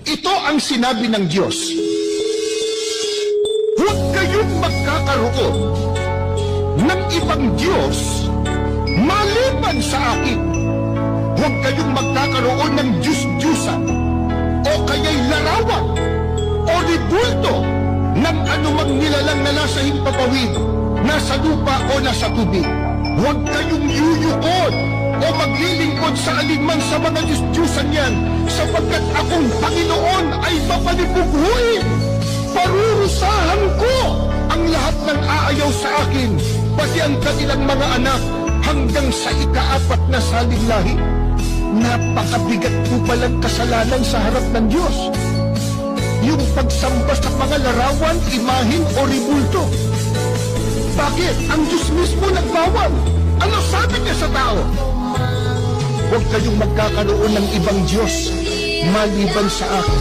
Ito ang sinabi ng Diyos. Huwag kayong magkakaroon ng ibang Diyos maliban sa akin. Huwag kayong magkakaroon ng Diyos-Diyusan o kaya'y larawan o ribulto ng anumang nilalang na nasa himpapawid, nasa lupa o nasa tubig. Huwag kayong yuyukod o maglilingkod sa alinman sa mga Diyos-Diyusan yan, sapagkat akong Panginoon ay mapalibughuin. Parurusahan ko ang lahat ng aayaw sa akin, pati ang kanilang mga anak hanggang sa ika-4 na saling lahi. Napakabigat po palang kasalanan sa harap ng Diyos, yung pagsamba sa mga larawan, imahin o ribulto. Bakit? Ang Diyos mismo nagbawal. Ano sabi niya sa tao? Huwag kayong magkakaroon ng ibang Diyos maliban sa akin.